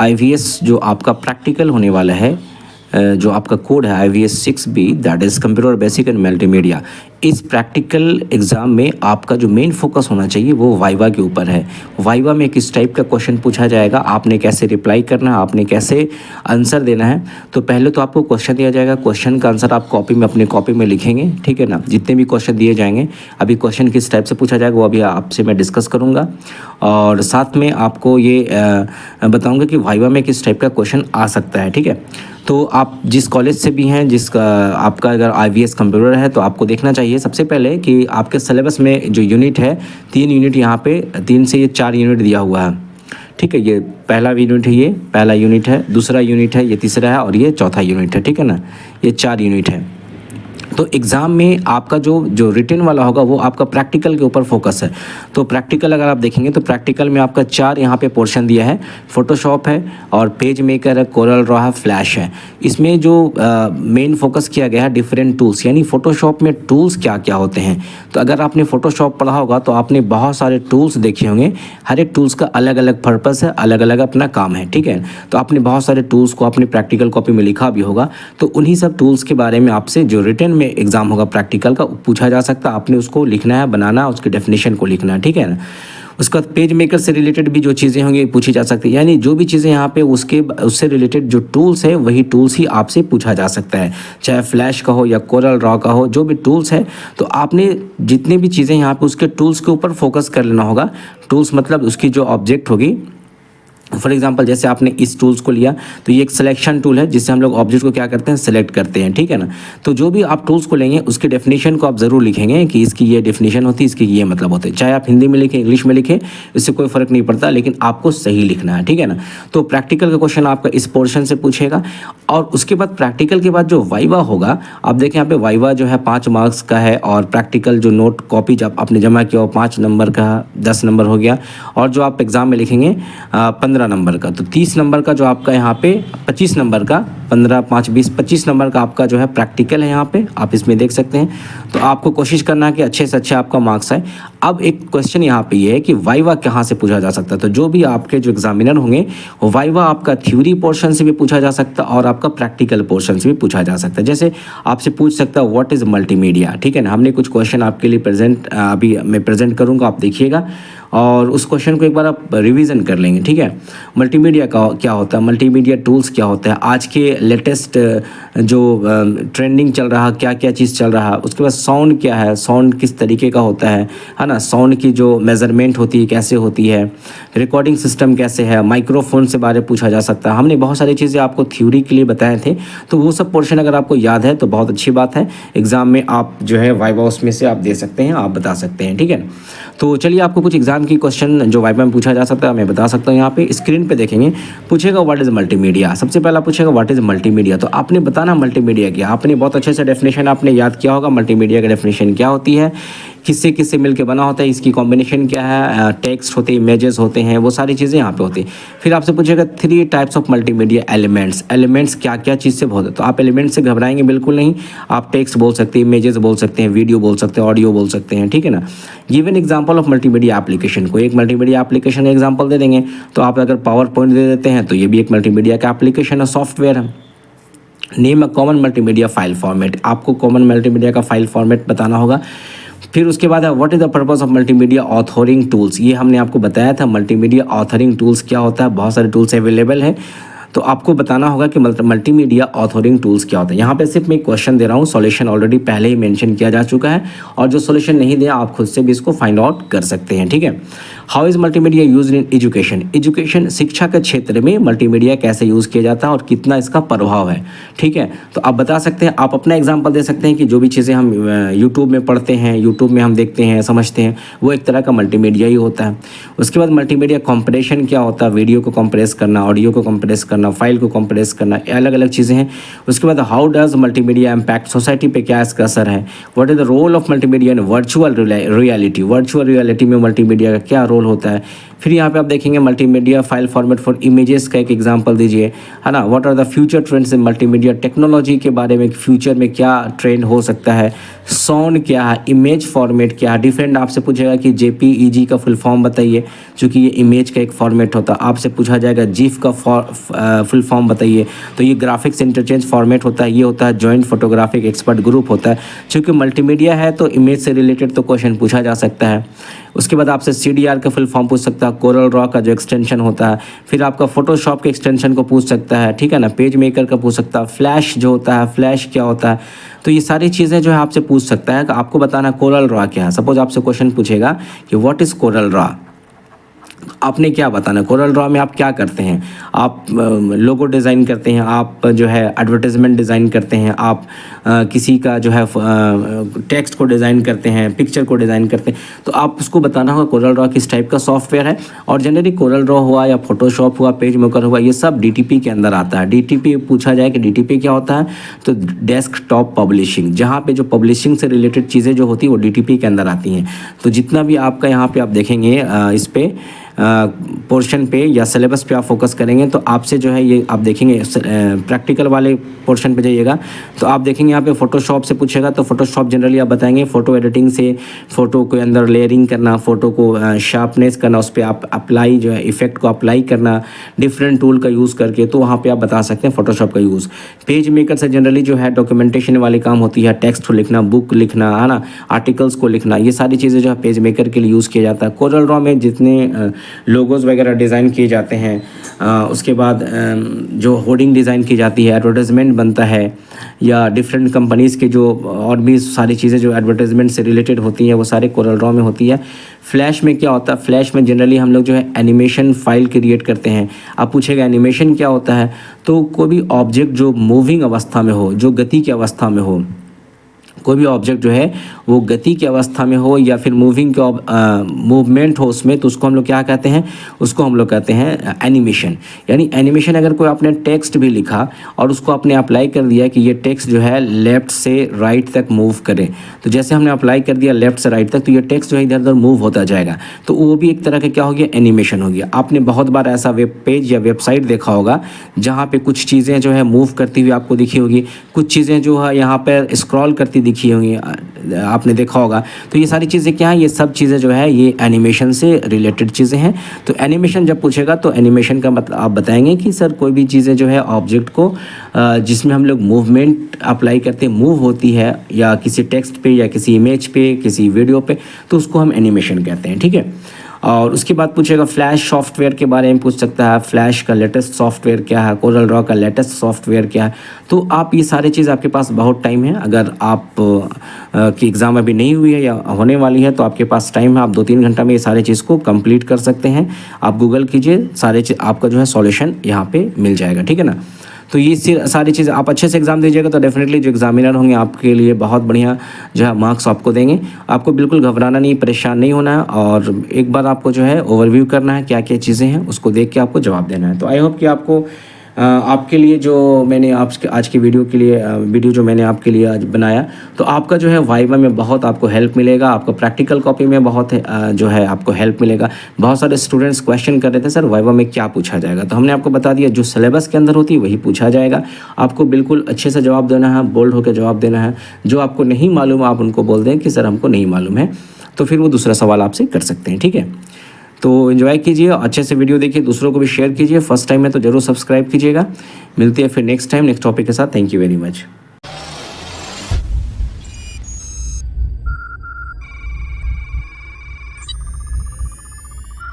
IVS जो आपका practical होने वाला है, जो आपका कोड है IVS 6B, that is computer basic and multimedia, इस प्रैक्टिकल एग्ज़ाम में आपका जो मेन फोकस होना चाहिए वो वाइवा के ऊपर है। वाइवा में किस टाइप का क्वेश्चन पूछा जाएगा, आपने कैसे रिप्लाई करना है, आपने कैसे आंसर देना है। तो पहले तो आपको क्वेश्चन दिया जाएगा, क्वेश्चन का आंसर आप अपनी कॉपी में लिखेंगे, ठीक है ना। जितने भी क्वेश्चन दिए जाएंगे, अभी क्वेश्चन किस टाइप से पूछा जाएगा वो अभी आपसे मैं डिस्कस करूँगा, और साथ में आपको ये बताऊँगा कि वाइवा में किस टाइप का क्वेश्चन आ सकता है, ठीक है। तो आप जिस कॉलेज से भी हैं, जिसका आपका अगर IVS कंप्यूटर है, तो आपको देखना चाहिए सबसे पहले कि आपके सिलेबस में जो यूनिट है, 3 यूनिट यहाँ पे 3 से ये 4 यूनिट दिया हुआ है, ठीक है। ये पहला यूनिट है, ये पहला यूनिट है, दूसरा यूनिट है, ये तीसरा है, और ये चौथा यूनिट है, ठीक है ना। ये 4 यूनिट है। तो एग्ज़ाम में आपका जो रिटन वाला होगा वो आपका प्रैक्टिकल के ऊपर फोकस है। तो प्रैक्टिकल अगर आप देखेंगे तो प्रैक्टिकल में आपका 4 यहाँ पे पोर्शन दिया है। फ़ोटोशॉप है, और पेज मेकर है, कोरल ड्रॉ है, फ्लैश है। इसमें जो मेन फोकस किया गया है डिफरेंट टूल्स, यानी फ़ोटोशॉप में टूल्स क्या क्या होते हैं। तो अगर आपने फ़ोटोशॉप पढ़ा होगा तो आपने बहुत सारे टूल्स देखे होंगे। हर एक टूल्स का अलग अलग पर्पस है, अलग अलग अपना काम है, ठीक है। तो आपने बहुत सारे टूल्स को अपनी प्रैक्टिकल कॉपी में लिखा भी होगा। तो उन्हीं सब टूल्स के बारे में आपसे जो रिटन में एग्ज़ाम होगा प्रैक्टिकल का पूछा जा सकता है। आपने उसको लिखना है, बनाना, उसकी डेफिनेशन को लिखना है, ठीक है ना। उसके बाद पेज मेकर से रिलेटेड भी जो चीज़ें होंगी पूछी जा सकती है, यानी जो भी चीज़ें यहाँ पे उससे रिलेटेड जो टूल्स है वही टूल्स ही आपसे पूछा जा सकता है, चाहे फ्लैश का हो या कोरल ड्रॉ का हो, जो भी टूल्स है। तो आपने जितने भी चीज़ें यहाँ पे उसके टूल्स के ऊपर फोकस कर लेना होगा। टूल्स मतलब उसकी जो ऑब्जेक्ट होगी। फॉर एग्जांपल जैसे आपने इस टूल्स को लिया तो ये एक सिलेक्शन टूल है, जिससे हम लोग ऑब्जेक्ट को क्या करते हैं, सेलेक्ट करते हैं, ठीक है ना। तो जो भी आप टूल्स को लेंगे उसके डेफिनेशन को आप ज़रूर लिखेंगे कि इसकी ये डेफिनेशन होती है, इसकी ये मतलब होते हैं। चाहे आप हिंदी में लिखें, इंग्लिश में लिखें, इससे कोई फ़र्क नहीं पड़ता, लेकिन आपको सही लिखना है, ठीक है ना। तो प्रैक्टिकल का क्वेश्चन आपका इस पोर्शन से पूछेगा, और उसके बाद प्रैक्टिकल के बाद जो वाइवा होगा, आप देखें यहाँ पे वाइवा जो है 5 मार्क्स का है, और प्रैक्टिकल जो नोट कॉपी जब आपने जमा किया वो 5 नंबर का, 10 नंबर हो गया, और जो आप एग्ज़ाम में लिखेंगे 15 नंबर का। तो 30 नंबर का जो आपका यहाँ पे 25 नंबर का, 15 5 20 25 नंबर का आपका जो है प्रैक्टिकल है, यहाँ पे आप इसमें देख सकते हैं। तो आपको कोशिश करना है कि अच्छे से अच्छा आपका मार्क्स आए। अब एक क्वेश्चन यहाँ पे ये है कि वाइवा कहाँ से पूछा जा सकता है। तो जो भी आपके जो एग्जामिनर होंगे, वाइवा आपका थ्योरी पोर्शन से भी पूछा जा सकता है, और आपका प्रैक्टिकल पोर्शन से भी पूछा जा सकता है। जैसे आपसे पूछ सकता है व्हाट इज़ मल्टीमीडिया, ठीक है ना। हमने कुछ क्वेश्चन आपके लिए अभी मैं प्रेजेंट करूँगा, आप देखिएगा, और उस क्वेश्चन को एक बार आप रिवीजन कर लेंगे, ठीक है। मल्टीमीडिया का क्या होता है, मल्टीमीडिया टूल्स क्या होता है, आज के लेटेस्ट जो ट्रेंडिंग चल रहा, क्या क्या चीज़ चल रहा है। उसके बाद साउंड क्या है, साउंड किस तरीके का होता है ना। साउंड की जो मेज़रमेंट होती है कैसे होती है, रिकॉर्डिंग सिस्टम कैसे है, माइक्रोफोन से बारे पूछा जा सकता है। हमने बहुत सारी चीज़ें आपको थ्योरी के लिए बताए थे, तो वो सब पोर्शन अगर आपको याद है तो बहुत अच्छी बात है। एग्ज़ाम में आप जो है वाइवा उसमें से आप दे सकते हैं, आप बता सकते हैं, ठीक है। तो चलिए आपको कुछ एग्जाम की क्वेश्चन जो वाइवा में पूछा जा सकता है मैं बता सकता हूँ। यहाँ पे स्क्रीन पे देखेंगे, पूछेगा व्हाट इज़ मल्टीमीडिया। सबसे पहला पूछेगा व्हाट इज़ मल्टीमीडिया। तो आपने बताना मल्टीमीडिया क्या, आपने बहुत अच्छे से डेफिनेशन आपने याद किया होगा, मल्टीमीडिया का डेफिनेशन क्या होती है, किससे किससे मिलकर बना होता है, इसकी कॉम्बिनेशन क्या है, टेक्स्ट होते हैं, इमेजेस होते हैं, वो सारी चीज़ें यहाँ पे होती हैं। फिर आपसे पूछेगा 3 types of multimedia elements. Elements क्या क्या चीज़ से होते हैं। तो आप एलिमेंट्स से घबराएंगे बिल्कुल नहीं, आप टेक्स्ट बोल सकते हैं, इमेजेस बोल सकते हैं, वीडियो बोल सकते हैं, ऑडियो बोल सकते हैं, ठीक है ना। Given example of multimedia application, को एक मल्टीमीडिया एप्लीकेशन का एग्जाम्पल दे देंगे। तो आप अगर पावर पॉइंट दे देते हैं तो ये भी एक मल्टीमीडिया का एप्लीकेशन है, सॉफ्टवेयर है। Name a common multimedia file format, आपको कॉमन मल्टीमीडिया का फाइल फॉर्मेट बताना होगा। फिर उसके बाद है what is the purpose of multimedia authoring tools. ये हमने आपको बताया था मल्टीमीडिया ऑथरिंग टूल्स क्या होता है, बहुत सारे टूल्स अवेलेबल है। तो आपको बताना होगा कि मल्टीमीडिया ऑथरिंग टूल्स क्या होता है। यहाँ पे सिर्फ मैं क्वेश्चन दे रहा हूँ, सॉल्यूशन ऑलरेडी पहले ही मेंशन किया जा चुका है, और जो सॉल्यूशन नहीं दिया आप खुद से भी इसको फाइंड आउट कर सकते हैं, ठीक है। How is multimedia use in education. Education शिक्षा के क्षेत्र में मल्टीमीडिया कैसे यूज़ किया जाता है और कितना इसका प्रभाव है, ठीक है। तो आप बता सकते हैं, आप अपना एग्जाम्पल दे सकते हैं कि जो भी चीज़ें हम यूट्यूब में पढ़ते हैं, यूट्यूब में हम देखते हैं, समझते हैं, वो एक तरह का मल्टीमीडिया ही होता है। उसके बाद मल्टीमीडिया कंप्रेशन क्या होता है, वीडियो को कंप्रेस करना, ऑडियो को कंप्रेस करना, फाइल को कंप्रेस करना, अलग अलग चीज़ें हैं। उसके बाद how does multimedia impact society पे, क्या इसका असर है। What is the role of multimedia in virtual reality. Virtual reality में मल्टीमीडिया का क्या रोल होता है। फिर यहाँ पे आप देखेंगे multimedia file format for images का एक एग्जांपल दीजिए, है ना। What are the future trends in multimedia technology के बारे में, फ्यूचर में क्या ट्रेंड हो सकता है, साउंड क्या है, इमेज फॉर्मेट क्या है। डिफरेंट आपसे पूछेगा कि JPEG का फुल फॉर्म बताइए, चूँकि ये इमेज का एक फॉर्मेट होता है। आपसे पूछा जाएगा GIF का फुल फॉर्म बताइए, तो ये ग्राफिक्स इंटरचेंज फॉर्मेट होता है। ये होता है जॉइंट फोटोग्राफिक एक्सपर्ट ग्रुप होता है। चूँकि मल्टीमीडिया है तो इमेज से रिलेटेड तो क्वेश्चन पूछा जा सकता है। उसके बाद आपसे CDR का फुल फॉर्म पूछ सकता है, कोरल ड्रॉ का जो एक्सटेंशन होता है। फिर आपका फोटोशॉप के एक्सटेंशन को पूछ सकता है, ठीक है ना। पेज मेकर का पूछ सकता है, फ्लैश जो होता है, फ्लैश क्या होता है। तो ये सारी चीज़ें जो है आपसे पूछ सकता है कि आपको बताना कोरल ड्रॉ क्या है। सपोज आपसे क्वेश्चन पूछेगा कि व्हाट इज़ कोरल ड्रॉ, आपने क्या बताना। कोरल ड्रॉ में आप क्या करते हैं, आप लोगो डिज़ाइन करते हैं, आप जो है एडवर्टाइजमेंट डिज़ाइन करते हैं, आप किसी का जो है टेक्स्ट को डिज़ाइन करते हैं, पिक्चर को डिज़ाइन करते हैं। तो आप उसको बताना होगा कोरल ड्रॉ किस टाइप का सॉफ्टवेयर है। और जनरली कोरल ड्रॉ हुआ या फोटोशॉप हुआ, पेज मेकर हुआ, ये सब DTP के अंदर आता है। DTP पूछा जाए कि DTP क्या होता है, तो डेस्कटॉप पब्लिशिंग, जहाँ पे जो पब्लिशिंग से रिलेटेड चीज़ें जो होती है वो DTP के अंदर आती हैं। तो जितना भी आपका यहाँ पे आप देखेंगे इस पे पोर्शन पे या सिलेबस पे आप फोकस करेंगे तो आपसे जो है ये आप देखेंगे प्रैक्टिकल वाले पोर्शन पे जाइएगा तो आप देखेंगे यहाँ पे फोटोशॉप से पूछेगा। तो फोटोशॉप जनरली आप बताएंगे फ़ोटो एडिटिंग से फ़ोटो के अंदर लेयरिंग करना, फ़ोटो को शार्पनेस करना, उस पर आप अप्लाई जो है इफेक्ट को अप्लाई करना डिफरेंट टूल का यूज़ करके, तो वहाँ पर आप बता सकते हैं फोटोशॉप का यूज़। पेज मेकर से जनरली जो है डॉक्यूमेंटेशन वाली काम होती है, टेक्स्ट को लिखना, बुक लिखना, है ना, आर्टिकल्स को लिखना, ये सारी चीज़ें जो है पेज मेकर के लिए यूज़ किया जाता है। कोरल ड्रॉ में जितने लोगोज वगैरह डिज़ाइन किए जाते हैं, उसके बाद जो होर्डिंग डिज़ाइन की जाती है, एडवर्टाइजमेंट बनता है, या डिफरेंट कंपनीज़ के जो और भी सारी चीज़ें जो एडवर्टाइजमेंट से रिलेटेड होती हैं वो सारे कोरल ड्रॉ में होती है। फ्लैश में क्या होता है, फ्लैश में जनरली हम लोग जो है एनिमेशन फाइल क्रिएट करते हैं। आप पूछेगा एनिमेशन क्या होता है, तो कोई भी ऑब्जेक्ट जो मूविंग अवस्था में हो, जो गति की अवस्था में हो, कोई भी ऑब्जेक्ट जो है वो गति की अवस्था में हो या फिर मूविंग का मूवमेंट हो उसमें, तो उसको हम लोग क्या कहते हैं, उसको हम लोग कहते हैं एनिमेशन। यानी एनिमेशन अगर कोई आपने टेक्स्ट भी लिखा और उसको आपने अप्लाई कर दिया कि ये टेक्स्ट जो है लेफ़्ट से राइट तक मूव करे, तो जैसे हमने अप्लाई कर दिया लेफ़्ट से राइट तक, तो ये टेक्स्ट जो है इधर उधर मूव होता जाएगा, तो वो भी एक तरह का क्या हो गया, एनिमेशन हो गया। आपने बहुत बार ऐसा वेब पेज या वेबसाइट देखा होगा जहाँ पर कुछ चीज़ें जो है मूव करती हुई आपको दिखी होगी, कुछ चीज़ें जो है यहाँ पर स्क्रॉल करती दिखी होंगी, आपने देखा होगा। तो ये सारी चीज़ें क्या हैं, ये सब चीज़ें जो है ये एनिमेशन से रिलेटेड चीज़ें हैं। तो एनिमेशन जब पूछेगा तो एनिमेशन का मतलब आप बताएंगे कि सर कोई भी चीज़ें जो है ऑब्जेक्ट को जिसमें हम लोग मूवमेंट अप्लाई करते हैं, मूव होती है या किसी टेक्स्ट पे या किसी इमेज पे, किसी वीडियो पे, तो उसको हम एनिमेशन कहते हैं, ठीक है। और उसके बाद पूछेगा फ्लैश सॉफ्टवेयर के बारे में पूछ सकता है, फ्लैश का लेटेस्ट सॉफ्टवेयर क्या है, कोरल ड्रॉ का लेटेस्ट सॉफ्टवेयर क्या है। तो आप ये सारी चीज़, आपके पास बहुत टाइम है, अगर आप की एग्ज़ाम अभी नहीं हुई है या होने वाली है तो आपके पास टाइम है, आप 2-3 घंटा में ये सारी चीज़ को कंप्लीट कर सकते हैं। आप गूगल कीजिए, सारे आपका जो है सॉल्यूशन यहाँ पे मिल जाएगा, ठीक है ना। तो ये सारी चीज़ें आप अच्छे से एग्ज़ाम दीजिएगा तो डेफिनेटली जो एग्जामिनर होंगे आपके लिए बहुत बढ़िया जो है मार्क्स आपको देंगे। आपको बिल्कुल घबराना नहीं, परेशान नहीं होना है, और एक बार आपको जो है ओवरव्यू करना है क्या क्या चीज़ें हैं, उसको देख के आपको जवाब देना है। तो आई होप कि आपको आपके लिए जो मैंने आज की वीडियो के लिए वीडियो जो मैंने आपके लिए आज बनाया, तो आपका जो है वाइवा में बहुत आपको हेल्प मिलेगा, आपको प्रैक्टिकल कॉपी में बहुत जो है आपको हेल्प मिलेगा। बहुत सारे स्टूडेंट्स क्वेश्चन कर रहे थे सर वाइवा में क्या पूछा जाएगा, तो हमने आपको बता दिया जो सिलेबस के अंदर होती है वही पूछा जाएगा। आपको बिल्कुल अच्छे से जवाब देना है, बोल्ड होकर जवाब देना है। जो आपको नहीं मालूम आप उनको बोल दें कि सर हमको नहीं मालूम है, तो फिर वो दूसरा सवाल आपसे कर सकते हैं, ठीक है। तो एंजॉय कीजिए, अच्छे से वीडियो देखिए, दूसरों को भी शेयर कीजिए। फर्स्ट टाइम है तो जरूर सब्सक्राइब कीजिएगा। मिलते हैं फिर नेक्स्ट टाइम नेक्स्ट टॉपिक के साथ। Thank you very much.